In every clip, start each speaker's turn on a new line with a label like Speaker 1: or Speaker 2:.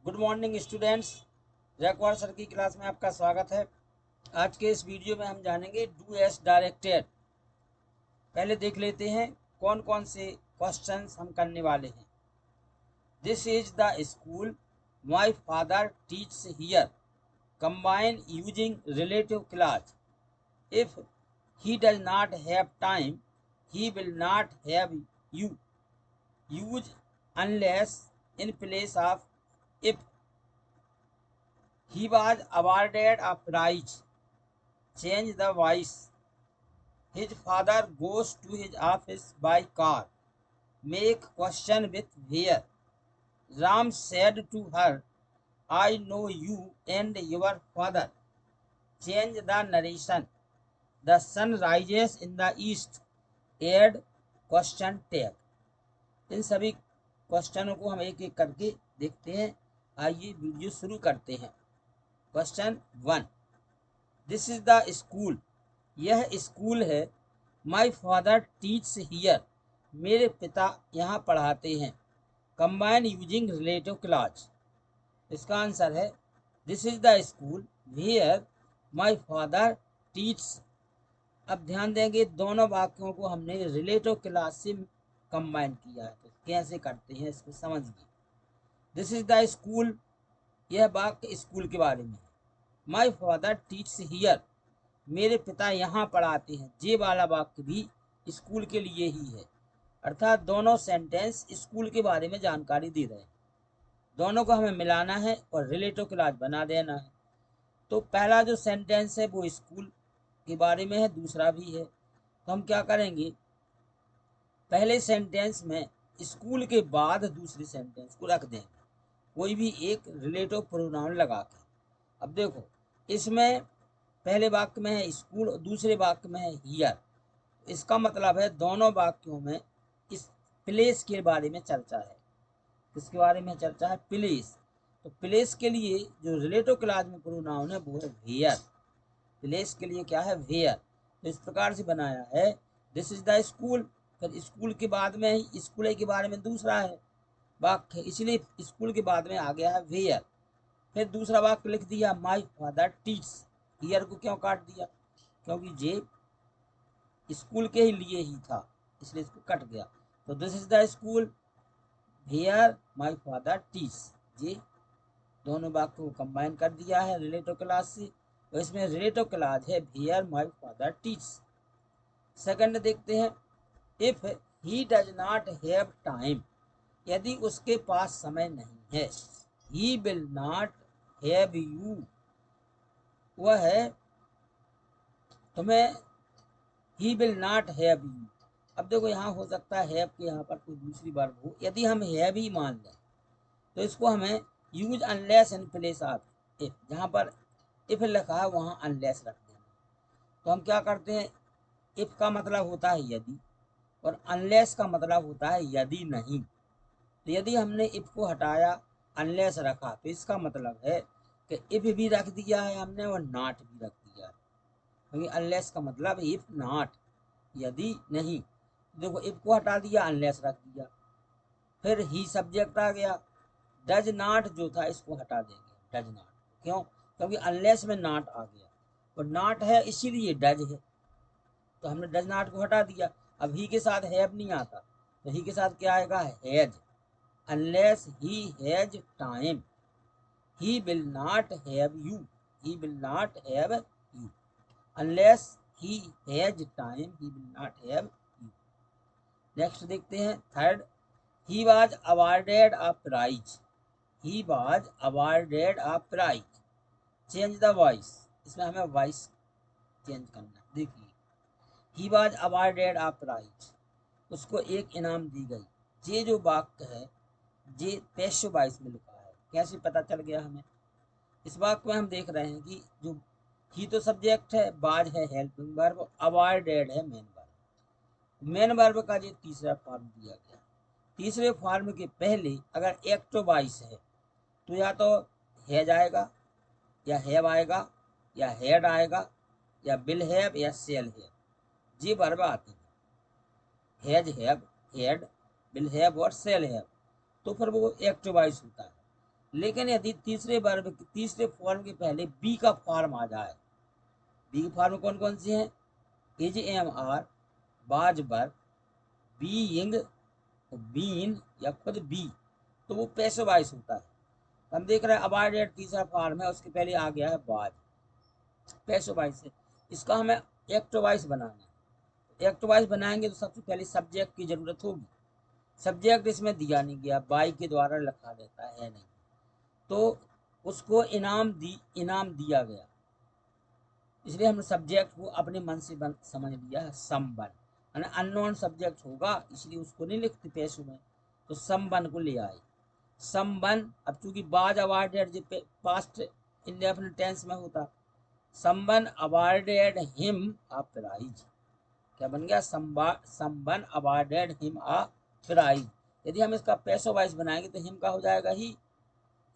Speaker 1: Good morning students. Jaikumar sir की class में आपका स्वागत है। आज के इस वीडियो में हम जानेंगे डू एस डायरेक्टेड। पहले देख लेते हैं कौन कौन से क्वेश्चंस हम करने वाले हैं। This is the school my father teaches here, combine using relative clause. If he does not have time, he will not have you. Use unless in place of if. He was awarded a prize. Change the voice. His father goes to his office by car. Make question with where. Ram said to her, I know you and your father. Change the narration. The sun rises in the east. Add question tag. इन सभी क्वेश्चनों को हम एक एक करके देखते हैं। आइए video शुरू करते हैं। Question 1, this is the school, यह स्कूल है। माई फादर टीच हियर, मेरे पिता यहाँ पढ़ाते हैं। कंबाइन यूजिंग रिलेटिव क्लॉज, इसका आंसर है this is the school here my father teach. अब ध्यान देंगे दोनों वाक्यों को हमने रिलेटिव क्लॉज से कंबाइन किया है, तो कैसे करते हैं इसको समझिए। दिस इज द स्कूल, यह वाक्य स्कूल के बारे में है। माई फादर टीच हियर, मेरे पिता यहाँ पढ़ाते हैं। ये वाला वाक्य भी स्कूल के लिए ही है, अर्थात दोनों सेंटेंस स्कूल के बारे में जानकारी दे रहे हैं। दोनों को हमें मिलाना है और रिलेटिव क्लॉज बना देना है। तो पहला जो सेंटेंस है वो स्कूल के बारे में है, दूसरा भी है। तो हम क्या करेंगे, पहले सेंटेंस में स्कूल के बाद दूसरे सेंटेंस को रख देंगे, कोई भी एक रिलेटिव प्रोनाउन लगा के। अब देखो, इसमें पहले वाक्य में है स्कूल और दूसरे वाक्य में है हियर। इसका मतलब है दोनों वाक्यों में इस प्लेस के बारे में चर्चा है। किसके बारे में चर्चा है? प्लेस। तो प्लेस के लिए जो रिलेटिव क्लॉज में प्रोनाउन है वो है वेयर। प्लेस के लिए क्या है? वेयर। तो इस प्रकार से बनाया है दिस इज द स्कूल, फिर स्कूल के बाद में स्कूल के बारे में दूसरा है वाक्य, इसलिए स्कूल के बाद में आ गया है वेयर। फिर दूसरा वाक्य लिख दिया माई फादर टीच। हियर को क्यों काट दिया? क्योंकि ये स्कूल के ही लिए ही था, इसलिए इसको कट गया। तो this is the school here my father teach. ये दोनों वाक्य को कंबाइन कर दिया है रिलेटिव क्लॉज से, तो इसमें रिलेटिव क्लॉज है here my father teach. Second देखते हैं, if he does not have time, यदि उसके पास समय नहीं है। ही विल नॉट हैव यू, वह है तुम्हें, ही विल नॉट हैव यू। अब देखो यहाँ हो सकता है हैव के यहाँ पर कोई दूसरी वर्ब हो, यदि हम हैव ही मान लें तो इसको हमें use unless in place of if, जहाँ पर इफ लिखा है वहाँ अनलेस रख देना। तो हम क्या करते हैं, इफ का मतलब होता है यदि और अनलेस का मतलब होता है यदि नहीं। तो यदि हमने इफ को हटाया अनलेस रखा तो इसका मतलब है कि इफ भी रख दिया है हमने और नॉट भी रख दिया है, क्योंकि अनलेस का मतलब इफ नॉट, यदि नहीं। देखो इफ को हटा दिया, अनलेस रख दिया, फिर ही सब्जेक्ट आ गया। डज नॉट जो था इसको हटा देंगे, डज नॉट। क्यों? क्योंकि अनलेस में नॉट आ गया और नॉट है इसीलिए डज है, तो हमने डज नॉट को हटा दिया। अब ही के साथ हैव नहीं आता, तो ही के साथ क्या आएगा? Has. Unless he has time, he will not have you, he will not have you. Unless he has time, he will not have you. Next देखते हैं third, he was awarded a prize. He was awarded a prize. Change the voice, इसमें हमें voice change करना है। देखिए, he was awarded a prize, उसको एक इनाम दी गई। ये जो वाक्य है ये पैसिव वॉइस में लिखा है। कैसे पता चल गया हमें? इस वाक्य में हम देख रहे हैं कि जो ही तो सब्जेक्ट है, बाज है हेल्पिंग वर्ब, अवार्डेड है मेन वर्ब। मेन वर्ब का ये तीसरा फॉर्म दिया गया। तीसरे फॉर्म के पहले अगर एक्टिव वॉइस है तो या तो हैज आएगा या हैव आएगा या हैड आएगा या विल हैव या शेल हैव, ये वर्ब आते हैं। Has, have, had, will have और शेल हैव, तो फिर वो एक्टिव वॉइस होता है। लेकिन यदि तीसरे फॉर्म के पहले बी का फॉर्म आ जाए, बी के फॉर्म कौन कौन से हैं? इज, एम, आर, बाज, बर, बीइंग, बीन या खुद बी, तो वो पैसिव वॉइस होता है। हम देख रहे हैं अबाइडेड तीसरा फॉर्म है, उसके पहले आ गया है बाज, पैसिव वॉइस है। इसका हमें एक्टिव वॉइस बनाना है। एक्टिव वॉइस बनाएंगे तो सबसे पहले सब्जेक्ट की जरूरत होगी। सब्जेक्ट इसमें दिया नहीं गया, बाई के द्वारा लिखा देता है नहीं, तो उसको इनाम दिया गया, इसलिए हमने सब्जेक्ट को अपने मन से समझ लिया है समवन। अननोन सब्जेक्ट होगा इसलिए उसको नहीं लिखते पैसिव में, तो समवन को ले आए। समवन, अब चूंकि बाज अवार्डेड पास्ट इंडेफिनिट टेंस में होता, someone awarded him a prize, क्या बन गया? Someone awarded him a prize. यदि हम इसका पैसिव वॉइस बनाएंगे तो हिम का हो जाएगा ही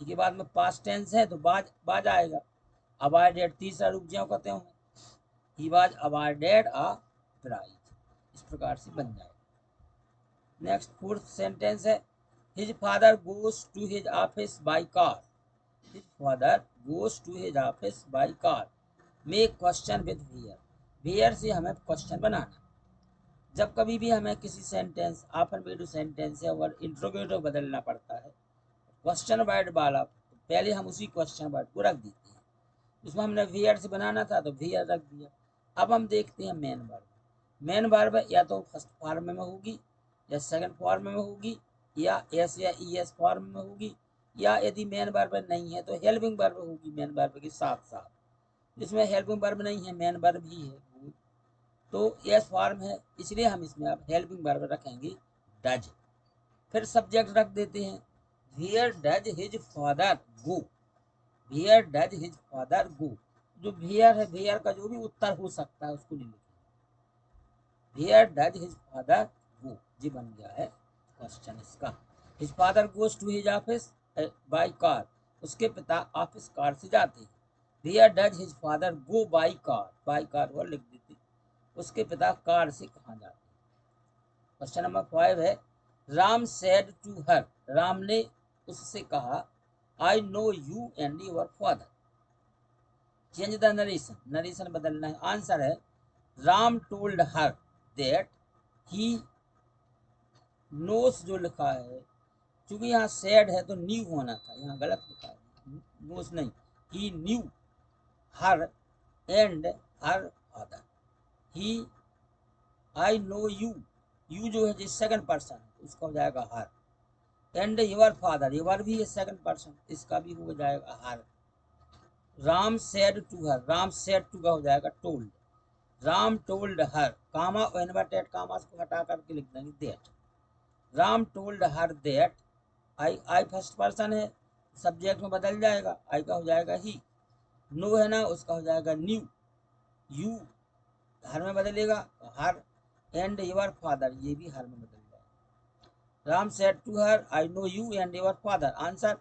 Speaker 1: के बाद में पास्ट टेंस है तो बाज आएगा। अवार्डेड तीसरा रूप ज्यों कहते हैं, he was awarded a prize, इस प्रकार से बन जाएगा। नेक्स्ट फोर्थ सेंटेंस है, his father goes to his office by car. His father goes to his office by car. Make question with where. Where से हमें क्वेश्चन बनाना। जब कभी भी हमें किसी सेंटेंस, अफर्मेटिव सेंटेंस है और इंट्रोगेटिव बदलना पड़ता है, क्वेश्चन वर्ड वाला, तो पहले हम उसी क्वेश्चन वर्ड को रख देते हैं। इसमें हमने वेयर से बनाना था तो वेयर रख दिया। अब हम देखते हैं मेन वर्ब। मेन वर्ब या तो फर्स्ट फॉर्म में होगी या सेकंड फॉर्म में होगी या एस या ई एस फॉर्म में होगी, या यदि मेन वर्ब नहीं है तो हेल्पिंग वर्ब होगी मेन वर्ब के साथ साथ। इसमें हेल्पिंग वर्ब नहीं है, मेन वर्ब ही है, तो एस फॉर्म है, इसलिए हम इसमें अब हेल्पिंग वर्ब रखेंगे डज। फिर सब्जेक्ट रख देते हैं, where does his father go. Where does his father go, जो वेयर है, वेयर का जो भी उत्तर हो सकता है उसको नहीं लिखेंगे। Where does his father go, जी बन गया है क्वेश्चन इसका। His father goes to his office by car, उसके पिता ऑफिस कार से जाते हैं। Where does his father go by car वो लिख देते, उसके पिता कार से कहाँ जाते हैं। क्वेश्चन नंबर 5 है, राम सेड टू हर। राम ने उससे कहा, I know you and your father. Change the narration, narration बदलना है। आंसर है, Ram told her that he knows, जो लिखा है, क्योंकि यहाँ सेड है तो न्यू होना था, यहाँ गलत लिखा है, नोस नहीं, he knew her and her father. He, I know you, you जो है जिस सेकंड पर्सन उसका हो जाएगा her, and your father, your भी है सेकंड पर्सन, इसका भी हो जाएगा her. Ram said to her, Ram said to का हो जाएगा told. Ram told her, comma inverted comma को हटा करके लिख देंगे that. Ram told her that, I first person है, सब्जेक्ट में बदल जाएगा, आई का हो जाएगा ही। नो है ना, उसका हो जाएगा न्यू। यू हर में बदलेगा हर, एंड योर फादर, ये भी हर में बदल जाएगा। Ram said to her, I know you and your father. Answer,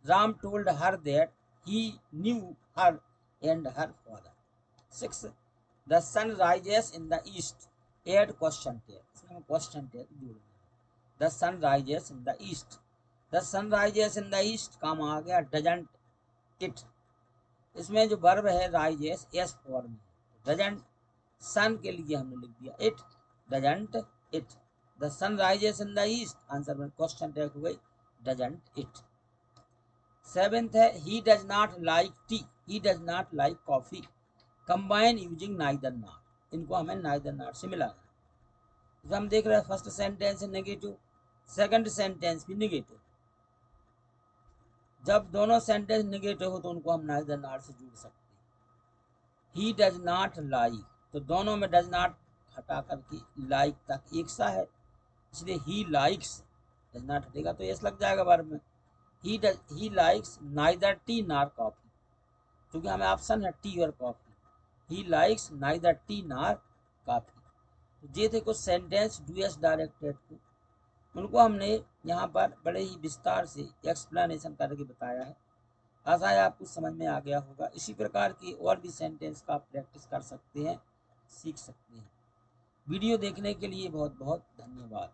Speaker 1: Ram told her that he knew her and her father. 6, the sun rises in the east, add question tag, इसमें question tag जोड़ना। The sun rises in the east, the sun rises in the east, काम आ गया doesn't it. इसमें जो verb है rises s form में, doesn't, sun के लिए हमने लिख दिया it, doesn't it. The sun rises in the east, answer में क्वेश्चन टैग हो गई डजंट इट। 7th है, he does not like tea, he does not like coffee. Combine using neither not, इनको हमें नाइदर नॉट से मिलाना है। हम देख रहे हैं फर्स्ट सेंटेंस है नेगेटिव, सेकंड सेंटेंस भी नेगेटिव। जब दोनों सेंटेंस नेगेटिव हो तो उनको हम नाइदर नॉट से जोड़ सकते हैं। ही डज नॉट लाइक, तो दोनों में डज नॉट हटा करके लाइक तक एक सा है, इसलिए ही लाइक्स, डज नॉट हटेगा तो यस लग जाएगा वर्ब में। He likes neither T nor coffee, क्योंकि हमें ऑप्शन है टी और coffee. He likes neither T nor coffee. तो ये थे कुछ सेंटेंस डू एस डायरेक्टेड को, उनको हमने यहाँ पर बड़े ही विस्तार से एक्सप्लेनेशन करके बताया है। आशा है आपको समझ में आ गया होगा। इसी प्रकार की और भी सेंटेंस का आप प्रैक्टिस कर सकते हैं, सीख सकते हैं। वीडियो देखने के लिए बहुत बहुत धन्यवाद।